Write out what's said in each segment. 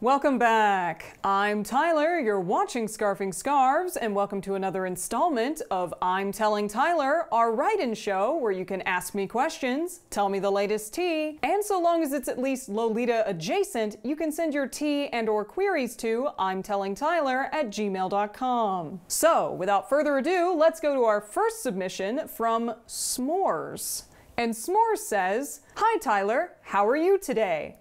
Welcome back. I'm Tyler, you're watching Scarfing Scarves, and welcome to another installment of I'm Telling Tyler, our write-in show where you can ask me questions, tell me the latest tea, and so long as it's at least Lolita adjacent, you can send your tea and or queries to imtellingtyler@gmail.com. So, without further ado, let's go to our first submission from S'mores. And S'mores says, "Hi Tyler, how are you today?"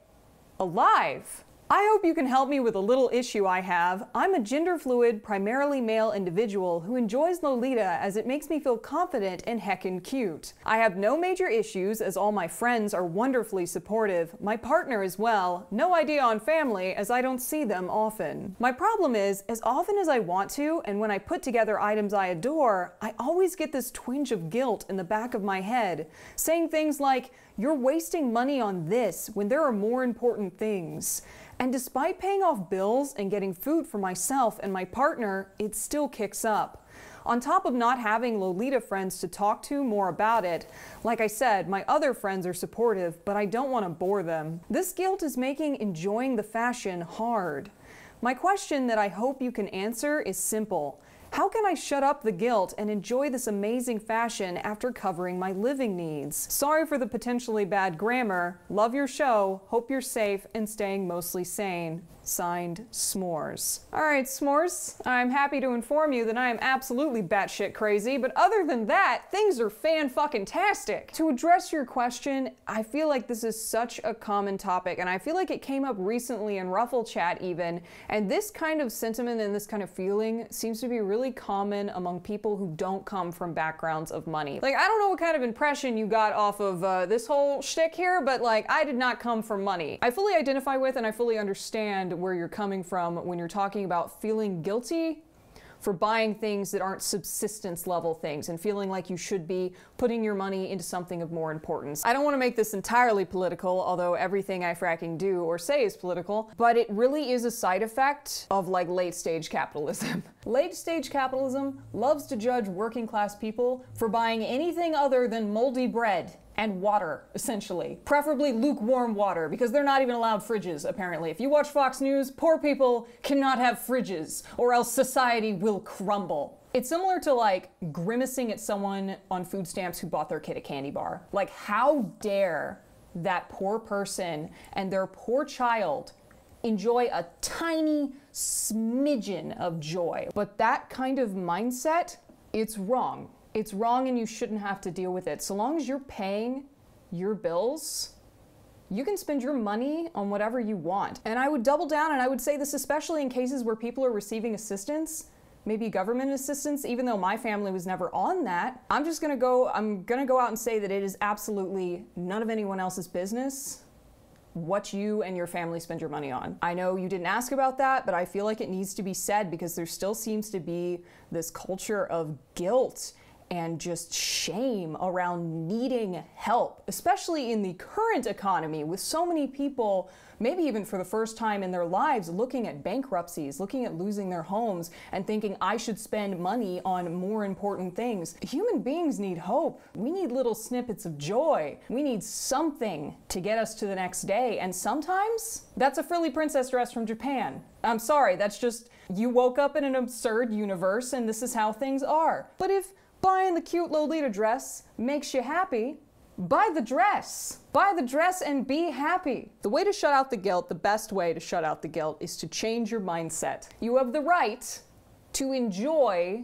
Alive. I hope you can help me with a little issue I have. I'm a gender fluid, primarily male individual who enjoys Lolita as it makes me feel confident and heckin' cute. I have no major issues as all my friends are wonderfully supportive, my partner as well, no idea on family as I don't see them often. My problem is, as often as I want to and when I put together items I adore, I always get this twinge of guilt in the back of my head, saying things like, "You're wasting money on this when there are more important things." And despite paying off bills and getting food for myself and my partner, it still kicks up. On top of not having Lolita friends to talk to more about it, like I said, my other friends are supportive, but I don't want to bore them. This guilt is making enjoying the fashion hard. My question that I hope you can answer is simple. How can I shut up the guilt and enjoy this amazing fashion after covering my living needs? Sorry for the potentially bad grammar. Love your show. Hope you're safe and staying mostly sane. Signed, S'mores. Alright, S'mores, I'm happy to inform you that I am absolutely batshit crazy, but other than that, things are fan-fucking-tastic. To address your question, I feel like this is such a common topic, and I feel like it came up recently in Ruffle Chat even, and this kind of sentiment and this kind of feeling seems to be really common among people who don't come from backgrounds of money. Like, I don't know what kind of impression you got off of this whole shtick here, but like, I did not come from money. I fully identify with and I fully understand where you're coming from when you're talking about feeling guilty for buying things that aren't subsistence level things and feeling like you should be putting your money into something of more importance. I don't want to make this entirely political, although everything I fracking do or say is political, but it really is a side effect of like late stage capitalism. Late stage capitalism loves to judge working class people for buying anything other than moldy bread and water, essentially. Preferably lukewarm water, because they're not even allowed fridges, apparently. If you watch Fox News, poor people cannot have fridges, or else society will crumble. It's similar to like grimacing at someone on food stamps who bought their kid a candy bar. Like, how dare that poor person and their poor child enjoy a tiny smidgen of joy. But that kind of mindset, it's wrong. It's wrong and you shouldn't have to deal with it. So long as you're paying your bills, you can spend your money on whatever you want. And I would double down and I would say this especially in cases where people are receiving assistance, maybe government assistance, even though my family was never on that. I'm gonna go out and say that it is absolutely none of anyone else's business what you and your family spend your money on. I know you didn't ask about that, but I feel like it needs to be said because there still seems to be this culture of guilt and just shame around needing help, especially in the current economy with so many people, maybe even for the first time in their lives, looking at bankruptcies, looking at losing their homes and thinking I should spend money on more important things. Human beings need hope. We need little snippets of joy. We need something to get us to the next day. And sometimes that's a frilly princess dress from Japan. I'm sorry, that's just, you woke up in an absurd universe and this is how things are. But if buying the cute Lolita dress makes you happy, buy the dress. Buy the dress and be happy. The way to shut out the guilt, the best way to shut out the guilt, is to change your mindset. You have the right to enjoy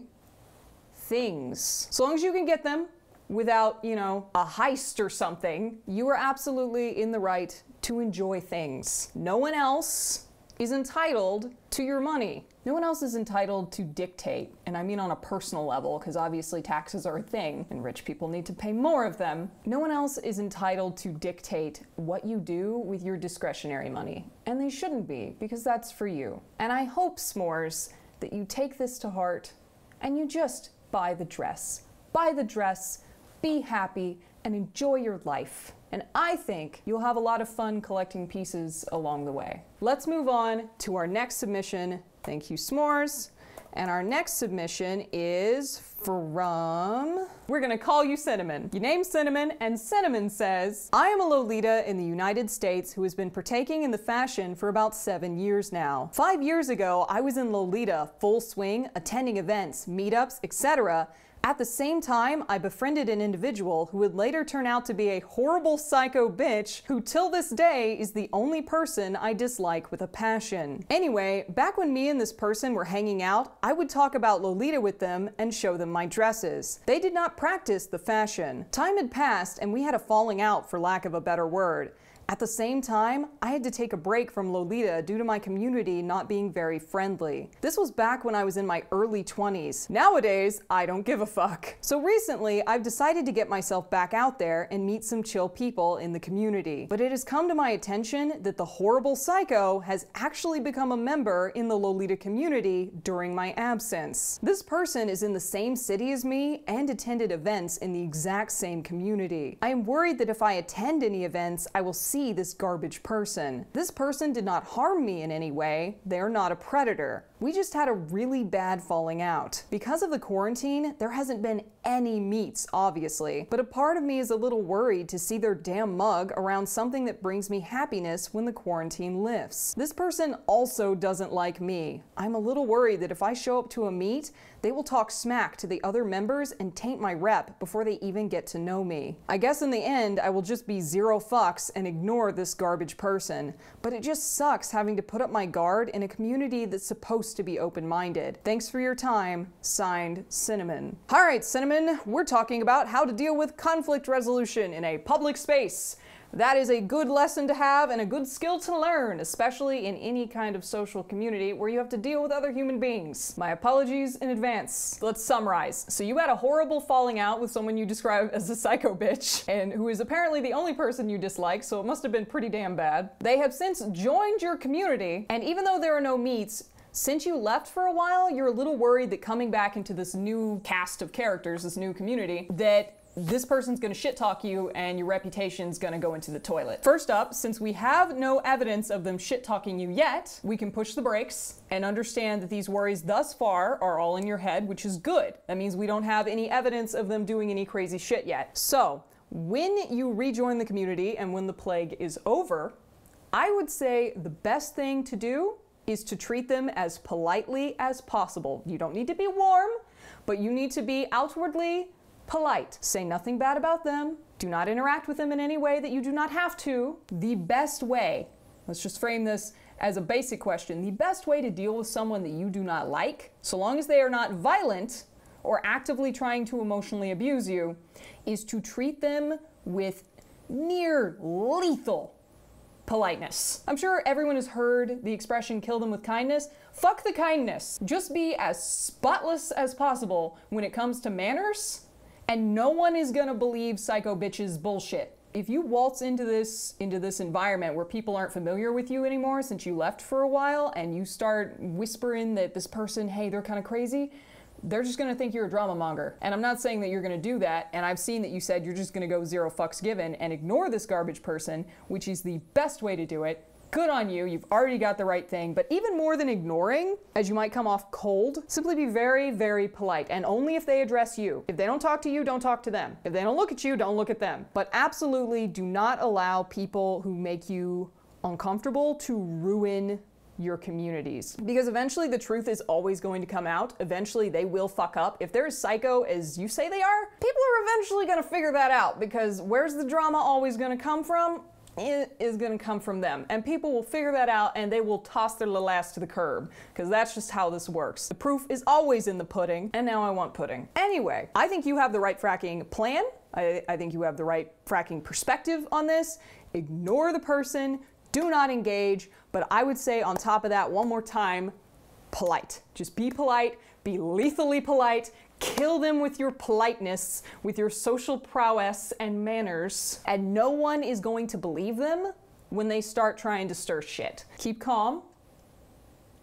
things. So long as you can get them without, you know, a heist or something, you are absolutely in the right to enjoy things. No one else is entitled to your money. No one else is entitled to dictate, and I mean on a personal level, because obviously taxes are a thing, and rich people need to pay more of them. No one else is entitled to dictate what you do with your discretionary money, and they shouldn't be, because that's for you. And I hope, S'mores, that you take this to heart, and you just buy the dress. Buy the dress, be happy, and enjoy your life. And I think you'll have a lot of fun collecting pieces along the way. Let's move on to our next submission. Thank you, S'mores. And our next submission is from We're gonna call you Cinnamon. You name Cinnamon, and Cinnamon says, I am a Lolita in the United States who has been partaking in the fashion for about 7 years now. 5 years ago, I was in Lolita, full swing, attending events, meetups, etc. At the same time, I befriended an individual who would later turn out to be a horrible psycho bitch who till this day is the only person I dislike with a passion. Anyway, back when me and this person were hanging out, I would talk about Lolita with them and show them my dresses. They did not practice the fashion. Time had passed and we had a falling out, for lack of a better word. At the same time, I had to take a break from Lolita due to my community not being very friendly. This was back when I was in my early 20s. Nowadays, I don't give a fuck. So recently, I've decided to get myself back out there and meet some chill people in the community. But it has come to my attention that the horrible psycho has actually become a member in the Lolita community during my absence. This person is in the same city as me and attended events in the exact same community. I am worried that if I attend any events, I will see this garbage person. This person did not harm me in any way. They're not a predator. We just had a really bad falling out. Because of the quarantine, there hasn't been any meets, obviously, but a part of me is a little worried to see their damn mug around something that brings me happiness when the quarantine lifts. This person also doesn't like me. I'm a little worried that if I show up to a meet, they will talk smack to the other members and taint my rep before they even get to know me. I guess in the end, I will just be zero fucks and ignore this garbage person, but it just sucks having to put up my guard in a community that's supposed to be open-minded. Thanks for your time. Signed, Cinnamon. All right, Cinnamon, we're talking about how to deal with conflict resolution in a public space. That is a good lesson to have and a good skill to learn, especially in any kind of social community where you have to deal with other human beings. My apologies in advance. Let's summarize. So you had a horrible falling out with someone you describe as a psycho bitch, and who is apparently the only person you dislike, so it must have been pretty damn bad. They have since joined your community, and even though there are no meets, since you left for a while, you're a little worried that coming back into this new cast of characters, this new community, that this person's gonna shit talk you and your reputation's gonna go into the toilet. First up, since we have no evidence of them shit talking you yet, we can push the brakes and understand that these worries thus far are all in your head, which is good. That means we don't have any evidence of them doing any crazy shit yet. So, when you rejoin the community and when the plague is over, I would say the best thing to do is to treat them as politely as possible. You don't need to be warm, but you need to be outwardly polite. Say nothing bad about them. Do not interact with them in any way that you do not have to. The best way, let's just frame this as a basic question, the best way to deal with someone that you do not like, so long as they are not violent or actively trying to emotionally abuse you, is to treat them with near lethal politeness. I'm sure everyone has heard the expression, kill them with kindness. Fuck the kindness. Just be as spotless as possible when it comes to manners, and no one is gonna believe psycho bitches bullshit. If you waltz into this environment where people aren't familiar with you anymore since you left for a while, and you start whispering that this person, hey, they're kind of crazy, they're just gonna think you're a drama monger. And I'm not saying that you're gonna do that, and I've seen that you said you're just gonna go zero fucks given and ignore this garbage person, which is the best way to do it. Good on you, you've already got the right thing, but even more than ignoring, as you might come off cold, simply be very, very polite, and only if they address you. If they don't talk to you, don't talk to them. If they don't look at you, don't look at them. But absolutely do not allow people who make you uncomfortable to ruin your communities. Because eventually the truth is always going to come out. Eventually they will fuck up. If they're as psycho as you say they are, people are eventually gonna figure that out, because where's the drama always gonna come from? It is gonna come from them. And people will figure that out and they will toss their little ass to the curb, because that's just how this works. The proof is always in the pudding, and now I want pudding. Anyway, I think you have the right fracking plan. I think you have the right fracking perspective on this. Ignore the person, do not engage, but I would say on top of that, one more time, polite. Just be polite, be lethally polite, kill them with your politeness, with your social prowess and manners, and no one is going to believe them when they start trying to stir shit. Keep calm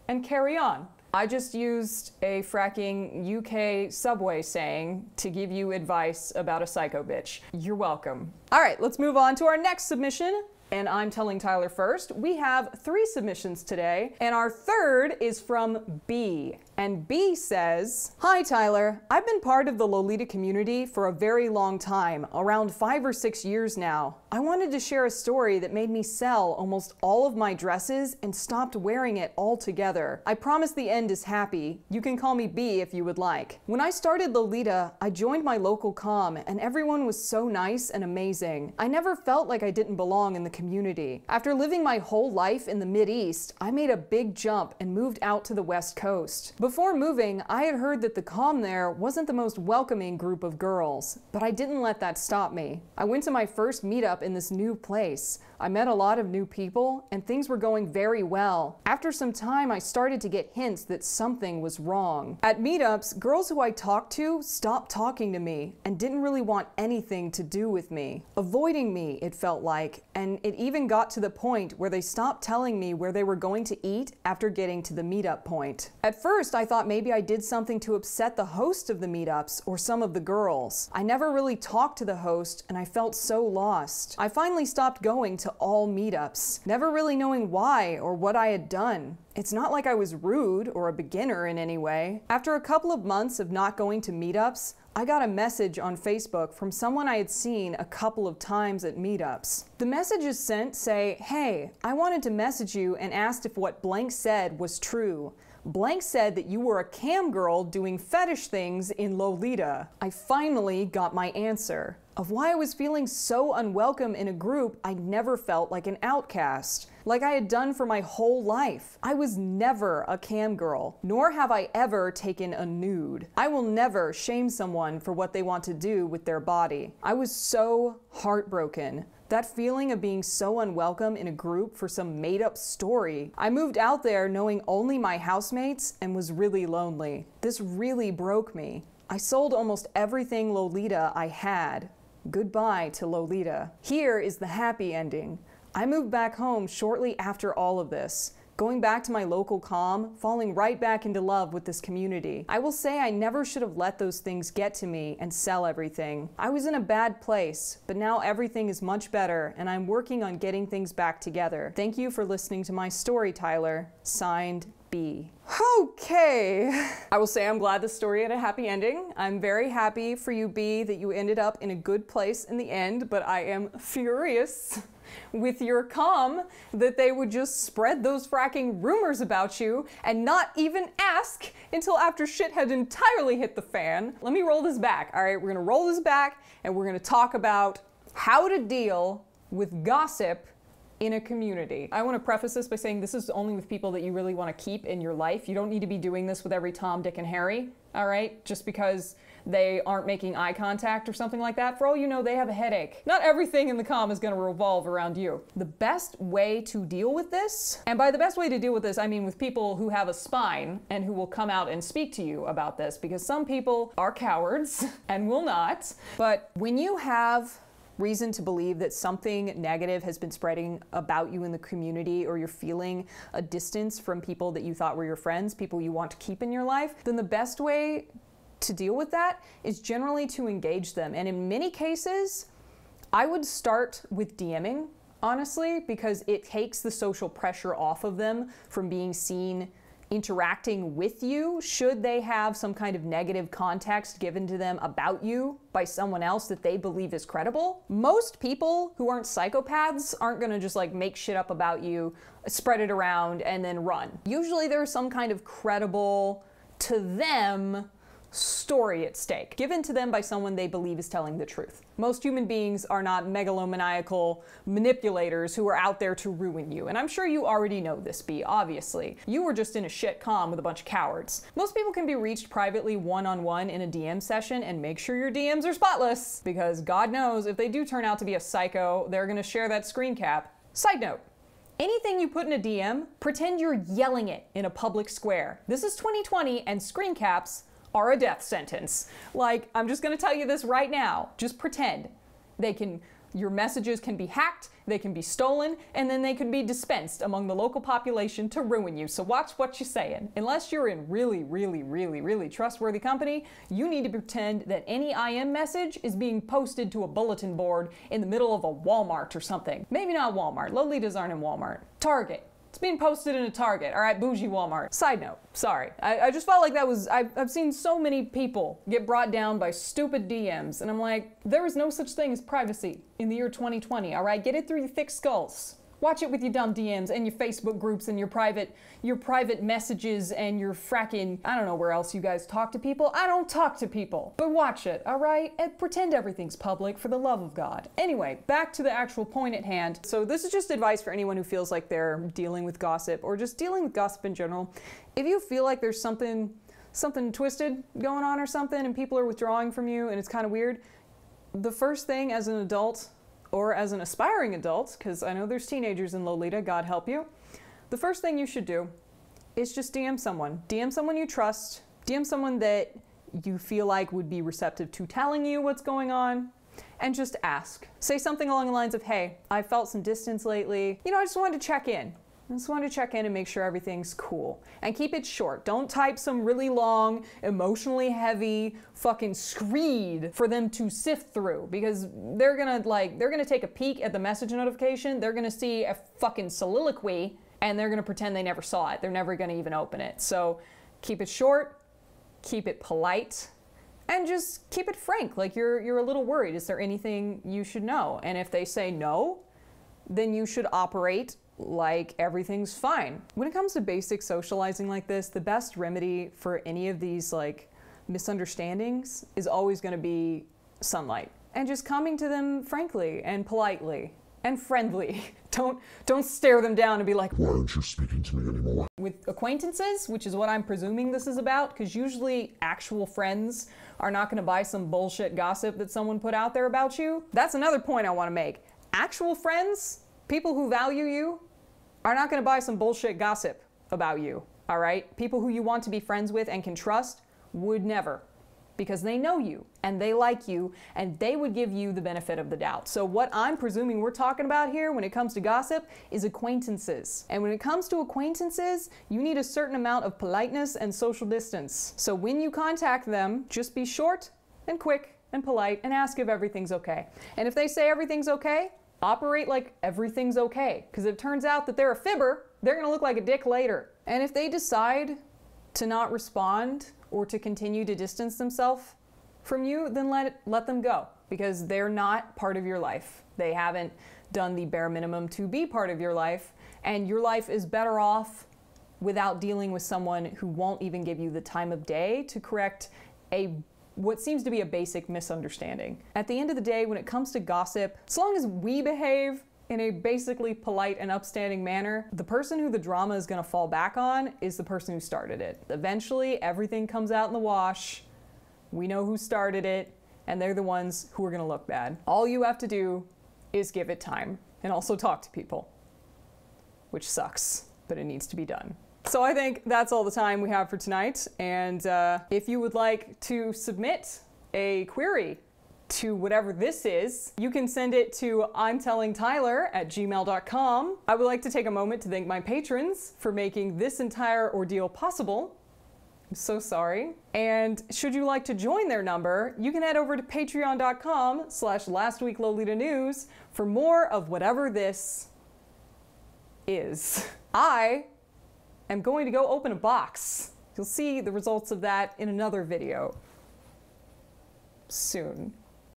and carry on. I just used a fracking UK subway saying to give you advice about a psycho bitch. You're welcome. All right, let's move on to our next submission And I'm telling Tyler first. We have 3 submissions today, and our third is from B. And B says, "Hi Tyler, I've been part of the Lolita community for a very long time, around 5 or 6 years now. I wanted to share a story that made me sell almost all of my dresses and stopped wearing it altogether. I promise the end is happy. You can call me B if you would like. When I started Lolita, I joined my local comm and everyone was so nice and amazing. I never felt like I didn't belong in the community. After living my whole life in the Mideast, I made a big jump and moved out to the West Coast. Before moving, I had heard that the comm there wasn't the most welcoming group of girls, but I didn't let that stop me. I went to my first meetup in this new place. I met a lot of new people, and things were going very well. After some time, I started to get hints that something was wrong. At meetups, girls who I talked to stopped talking to me and didn't really want anything to do with me. Avoiding me, it felt like, and it even got to the point where they stopped telling me where they were going to eat after getting to the meetup point. At first, I thought maybe I did something to upset the host of the meetups or some of the girls. I never really talked to the host, and I felt so lost. I finally stopped going to all meetups, never really knowing why or what I had done. It's not like I was rude or a beginner in any way. After a couple of months of not going to meetups, I got a message on Facebook from someone I had seen a couple of times at meetups. The messages sent say, "Hey, I wanted to message you and asked if what blank said was true. Blank said that you were a cam girl doing fetish things in Lolita." I finally got my answer of why I was feeling so unwelcome in a group I never felt like an outcast, like I had done for my whole life. I was never a cam girl, nor have I ever taken a nude. I will never shame someone for what they want to do with their body. I was so heartbroken. That feeling of being so unwelcome in a group for some made-up story. I moved out there knowing only my housemates and was really lonely. This really broke me. I sold almost everything Lolita I had. Goodbye to Lolita. Here is the happy ending. I moved back home shortly after all of this, going back to my local comm, falling right back into love with this community. I will say I never should have let those things get to me and sell everything. I was in a bad place, but now everything is much better and I'm working on getting things back together. Thank you for listening to my story, Tyler. Signed, B. Okay. I will say I'm glad the story had a happy ending. I'm very happy for you, B, that you ended up in a good place in the end, but I am furious with your comm that they would just spread those fracking rumors about you and not even ask until after shit had entirely hit the fan. Let me roll this back. All right, we're gonna roll this back and we're gonna talk about how to deal with gossip in a community. I want to preface this by saying this is only with people that you really want to keep in your life. You don't need to be doing this with every Tom, Dick, and Harry, all right? Just because they aren't making eye contact or something like that. For all you know, they have a headache. Not everything in the comm is going to revolve around you. The best way to deal with this, and by the best way to deal with this, I mean with people who have a spine and who will come out and speak to you about this, because some people are cowards and will not. But when you have reason to believe that something negative has been spreading about you in the community, or you're feeling a distance from people that you thought were your friends, people you want to keep in your life, then the best way to deal with that is generally to engage them. And in many cases, I would start with DMing, honestly, because it takes the social pressure off of them from being seen interacting with you should they have some kind of negative context given to them about you by someone else that they believe is credible. Most people who aren't psychopaths aren't gonna just like make shit up about you, spread it around, and then run. Usually there's some kind of credible, to them, story at stake, given to them by someone they believe is telling the truth. Most human beings are not megalomaniacal manipulators who are out there to ruin you. And I'm sure you already know this, B, obviously. You were just in a shit comm with a bunch of cowards. Most people can be reached privately one-on-one in a DM session, and make sure your DMs are spotless, because God knows if they do turn out to be a psycho, they're gonna share that screen cap. Side note, anything you put in a DM, pretend you're yelling it in a public square. This is 2020 and screen caps are a death sentence. Like, I'm just gonna tell you this right now. Just pretend. They can Your messages can be hacked, they can be stolen, and then they can be dispensed among the local population to ruin you. So watch what you're saying. Unless you're in really trustworthy company, you need to pretend that any IM message is being posted to a bulletin board in the middle of a Walmart or something. Maybe not Walmart. Lolitas aren't in Walmart. Target. It's being posted in a Target. All right, bougie Walmart. Side note, sorry. I just felt like that was, I've seen so many people get brought down by stupid DMs, and I'm like, there is no such thing as privacy in the year 2020, all right? Get it through your thick skulls. Watch it with your dumb DMs and your Facebook groups and your private messages and your fracking, I don't know where else you guys talk to people. I don't talk to people. But watch it, all right? And pretend everything's public for the love of God. Anyway, back to the actual point at hand. So this is just advice for anyone who feels like they're dealing with gossip or just dealing with gossip in general. If you feel like there's something twisted going on or something and people are withdrawing from you and it's kind of weird, the first thing as an adult or as an aspiring adult, because I know there's teenagers in Lolita, God help you, the first thing you should do is just DM someone. DM someone you trust, DM someone that you feel like would be receptive to telling you what's going on, and just ask. Say something along the lines of, hey, I felt some distance lately. You know, I just wanted to check in. I just wanted to check in and make sure everything's cool. And keep it short. Don't type some really long, emotionally heavy fucking screed for them to sift through, because they're gonna take a peek at the message notification, they're gonna see a fucking soliloquy, and they're gonna pretend they never saw it. They're never gonna even open it. So keep it short, keep it polite, and just keep it frank. Like you're a little worried. Is there anything you should know? And if they say no, then you should operate like everything's fine. When it comes to basic socializing like this, the best remedy for any of these like misunderstandings is always going to be sunlight and just coming to them frankly and politely and friendly. Don't stare them down and be like, why aren't you speaking to me anymore? With acquaintances, which is what I'm presuming this is about, because usually actual friends are not going to buy some bullshit gossip that someone put out there about you. That's another point I want to make. Actual friends, people who value you, are not going to buy some bullshit gossip about you, all right? People who you want to be friends with and can trust would never, because they know you and they like you and they would give you the benefit of the doubt. So what I'm presuming we're talking about here when it comes to gossip is acquaintances. And when it comes to acquaintances, you need a certain amount of politeness and social distance. So when you contact them, just be short and quick and polite and ask if everything's okay. And if they say everything's okay, operate like everything's okay, because if it turns out that they're a fibber, they're gonna look like a dick later. And if they decide to not respond or to continue to distance themselves from you, then let them go, because they're not part of your life. They haven't done the bare minimum to be part of your life, and your life is better off without dealing with someone who won't even give you the time of day to correct what seems to be a basic misunderstanding. At the end of the day, when it comes to gossip, as long as we behave in a basically polite and upstanding manner, the person who the drama is gonna fall back on is the person who started it. Eventually, everything comes out in the wash. We know who started it, and they're the ones who are gonna look bad. All you have to do is give it time, and also talk to people, which sucks, but it needs to be done. So I think that's all the time we have for tonight, and if you would like to submit a query to whatever this is, you can send it to imtellingtyler@gmail.com. I would like to take a moment to thank my patrons for making this entire ordeal possible. I'm so sorry. And should you like to join their number, you can head over to patreon.com/lastweeklolitanews for more of whatever this is. I am going to go open a box. You'll see the results of that in another video soon.